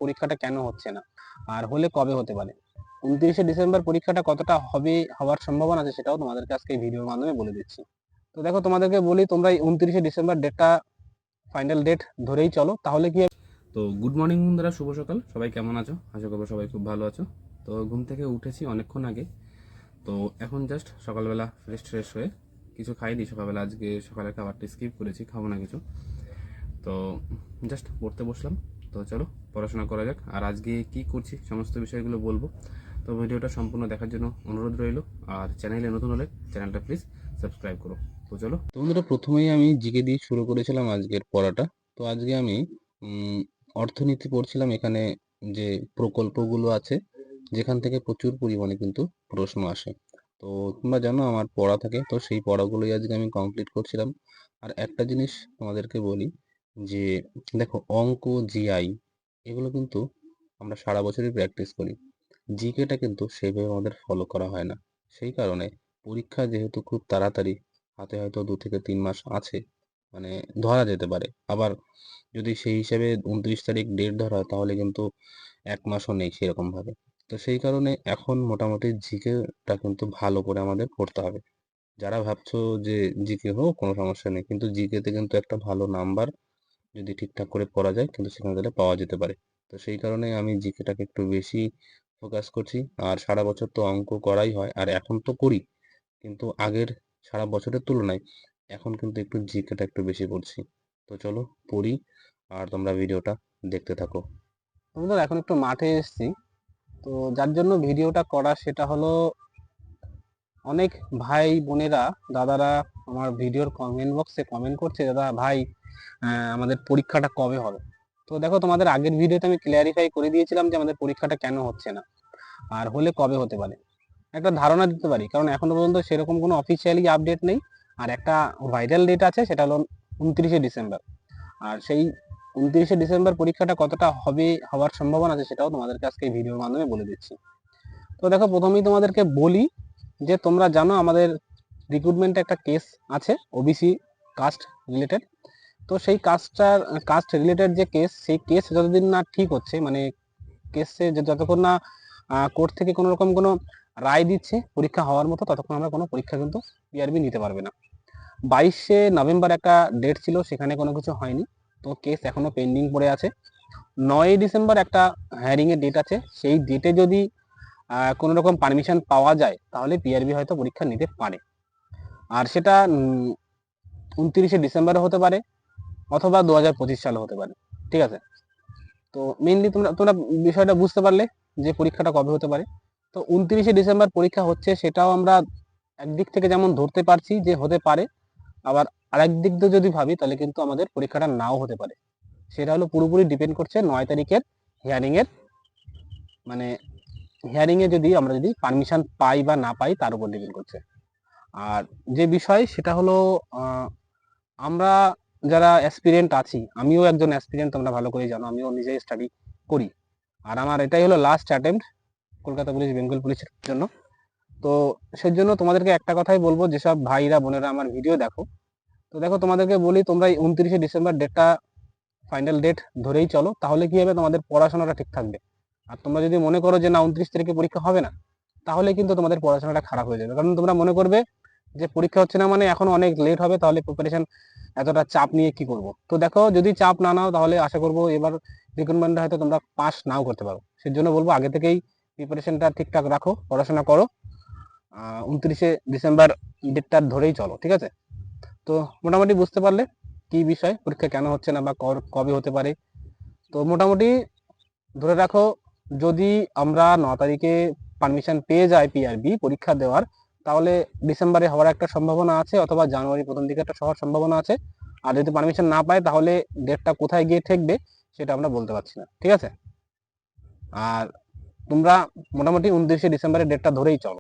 পরীক্ষাটা কেন হচ্ছে না, আর হলে কবে হতে পারে। 29শে ডিসেম্বর পরীক্ষাটা কতটা হওয়ার সম্ভাবনা আছে সেটাও তোমাদেরকে আজকে এই ভিডিওর মাধ্যমে বলে দিচ্ছি। তো দেখো, তোমাদেরকে বলি, তোমরা এই 29শে ডিসেম্বর ডেটটা ফাইনাল ডেট ধরেই চলো, তাহলে কি। তো গুড মর্নিং বন্ধুরা, শুভ সকাল। সবাই কেমন আছো? আশা করবো সবাই খুব ভালো আছো। তো ঘুম থেকে উঠেছি অনেকক্ষণ আগে। তো এখন জাস্ট সকালবেলা ফ্রেশ হয়ে কিছু খাইনি সকালবেলা, আজকে সকালের খাবারটা স্কিপ করেছি, খাবো না কিছু। তো জাস্ট পড়তে বসলাম। তো চলো পড়াশোনা করা যাক, আর আজকে কি করছি সমস্ত বিষয়গুলো বলবো। তো ভিডিওটা সম্পূর্ণ দেখার জন্য অনুরোধ রইল, আর চ্যানেলে নতুন হলে চ্যানেলটা প্লিজ সাবস্ক্রাইব করো। তো চলো বন্ধুরা, প্রথমেই আমি জিকে দিয়ে শুরু করেছিলাম আজকের পড়াটা। তো আজকে আমি অর্থনীতি পড়ছিলাম। এখানে যে প্রকল্পগুলো আছে, যেখান থেকে প্রচুর পরিমাণে কিন্তু প্রশ্ন আসে। তো তোমরা জানো আমার পড়া থাকে, তো সেই পড়াগুলোই আজকে আমি কমপ্লিট করছিলাম। আর একটা জিনিস তোমাদেরকে বলি যে দেখো, অঙ্ক, জিআই এগুলো কিন্তু আমরা সারা বছরই প্র্যাকটিস করি। জিকেটা কিন্তু সেইভাবে আমাদের ফলো করা হয় না। সেই কারণে পরীক্ষা যেহেতু খুব তাড়াতাড়ি, হাতে হয়তো 2 থেকে 3 মাস আছে, মানে ধরা যেতে পারে। আবার যদি সেই হিসেবে 29 তারিখ ডেট ধরা হয়, তাহলে কিন্তু 1 মাসও নেই সেরকম ভাবে। তো সেই কারণে এখন মোটামুটি জিকেটা কিন্তু ভালো করে আমাদের পড়তে হবে। যারা ভাবছো যে জিকে হোক কোনো সমস্যা নেই, কিন্তু জিকেতে কিন্তু একটা ভালো নাম্বার যদি ঠিকঠাক করে পড়া যায়, কিন্তু সেখানে তাহলে পাওয়া যেতে পারে। তো সেই কারণে আমি জিকেটাকে একটু বেশি ফোকাস করছি। আর সারা বছর তো অঙ্ক করাই হয়, আর এখন তো করি, কিন্তু আগের সারা বছরের তুলনায় এখন কিন্তু একটু জিকেটা একটু বেশি পড়ছি। তো চলো পড়ি, আর তোমরা ভিডিওটা দেখতে থাকো। বন্ধুরা, এখন একটু মাঠে এসেছি। তো যার জন্য ভিডিওটা করা সেটা হলো, অনেক ভাই বোনেরা, দাদারা আমার ভিডিওর কমেন্ট বক্সে কমেন্ট করছে, দাদা ভাই আমাদের পরীক্ষাটা কবে হবে। তো দেখো, তোমাদের আগের ভিডিওতে আমি ক্লিয়ারিফাই করে দিয়েছিলাম যে আমাদের পরীক্ষাটা কেন হচ্ছে না, আর হলে কবে হতে পারে। একটা ধারণা দিতে পারি, কারণ এখনো পর্যন্ত সেরকম কোনো অফিসিয়ালি আপডেট নেই। আর একটা ভাইরাল ডেট আছে, সেটা হলো 29শে ডিসেম্বর। আর সেই 29শে ডিসেম্বর পরীক্ষাটা কতটা হওয়ার সম্ভাবনা আছে সেটাও তোমাদেরকে আজকে এই ভিডিওর মাধ্যমে বলে দিচ্ছি। তো দেখো, প্রথমেই তোমাদেরকে বলি যে তোমরা জানো আমাদের রিক্রুটমেন্টে একটা কেস আছে, ওবিসি কাস্ট রিলেটেড। তো সেই কাস্ট রিলেটেড যে কেস, সেই কেস যতদিন না ঠিক হচ্ছে, মানে কেসে যতক্ষণ না কোর্ট থেকে কোনো রকম কোনো রায় দিচ্ছে পরীক্ষা হওয়ার মতো, ততক্ষণ আমরা কোনো পরীক্ষা কিন্তু পিআরবি নিতে পারবে না। 22শে নভেম্বর একটা ডেট ছিল, সেখানে কোনো কিছু হয়নি, তো কেস এখনো পেন্ডিং পড়ে আছে। 9ই ডিসেম্বর একটা হিয়ারিং এর ডেট আছে, সেই ডেটে যদি কোনো রকম পারমিশন পাওয়া যায়, তাহলে পিআরবি হয়তো পরীক্ষা নিতে পারে। আর সেটা 29শে ডিসেম্বরে হতে পারে, অথবা 2025 সালে হতে পারে। ঠিক আছে, তো মেইনলি তোমরা তোমরা বিষয়টা বুঝতে পারলে যে পরীক্ষাটা কবে হতে পারে। তো 29শে ডিসেম্বর পরীক্ষা হচ্ছে, সেটাও আমরা একদিক থেকে যেমন ধরতে পারছি যে হতে পারে, আবার আরেক দিক দিয়ে যদি ভাবি, তাহলে কিন্তু আমাদের পরীক্ষাটা নাও হতে পারে। সেটা হলো পুরোপুরি ডিপেন্ড করছে 9 তারিখের হিয়ারিং এর, মানে হিয়ারিং এ আমরা যদি পারমিশন পাই বা না পাই, তার উপর ডিপেন্ড করছে। আর যে বিষয় সেটা হলো, আমরা যারা অ্যাসপিরেন্ট আছি, আমিও একজন অ্যাসপিরেন্ট, তোমরা ভালো করেই জানো, আমিও নিজেই স্টাডি করি। আর আমার এটাই হলো last attempt Kolkata police, Bengal পুলিশের জন্য। তো সেই জন্য তোমাদেরকে একটা কথাই বলবো, যেসব ভাইরা বোনেরা আমার ভিডিও দেখো, তো দেখো, তোমাদেরকে বলি, তোমরা এই 29শে ডিসেম্বর ডেটটা ফাইনাল ডেট ধরেই চলো, তাহলে কি হবে, তোমাদের পড়াশোনাটা ঠিক থাকবে। আর তোমরা যদি মনে করো যে না, 29 তারিখে পরীক্ষা হবে না, তাহলে কিন্তু তোমাদের পড়াশোনাটা খারাপ হয়ে যাবে। কারণ তোমরা মনে করবে যে পরীক্ষা হচ্ছে না মানে এখন অনেক লেট হবে, তাহলে প্রিপারেশন এতটা চাপ নিয়ে কি করব। তো দেখো, যদি চাপ না নাও, তাহলে আশা করবো এবার রিক্রুটমেন্টে হয়তো তোমরা পাস নাও করতে পারো। সেই জন্য বলবো, আগে থেকেই প্রিপারেশনটা ঠিকঠাক রাখো, পড়াশোনা করো। 29শে ডিসেম্বর ডেটটা ধরেই চলো, ঠিক আছে। তো মোটামুটি বুঝতে পারলে কি বিষয়, পরীক্ষা কেন হচ্ছে না বা কবে হতে পারে। তো মোটামুটি ধরে রাখো, যদি আমরা 9 তারিখে পারমিশন পেয়ে যাই পিআরবি পরীক্ষা দেওয়ার, তাহলে ডিসেম্বরে হওয়ার একটা সম্ভাবনা আছে, অথবা জানুয়ারি প্রথম দিকে একটা হওয়ার সম্ভাবনা আছে। আর যদি পারমিশন না পাই, তাহলে ডেটটা কোথায় গিয়ে ঠেকবে সেটা আমরা বলতে পারছি না, ঠিক আছে। আর তোমরা মোটামুটি 29শে ডিসেম্বরের ডেটটা ধরেই চলো।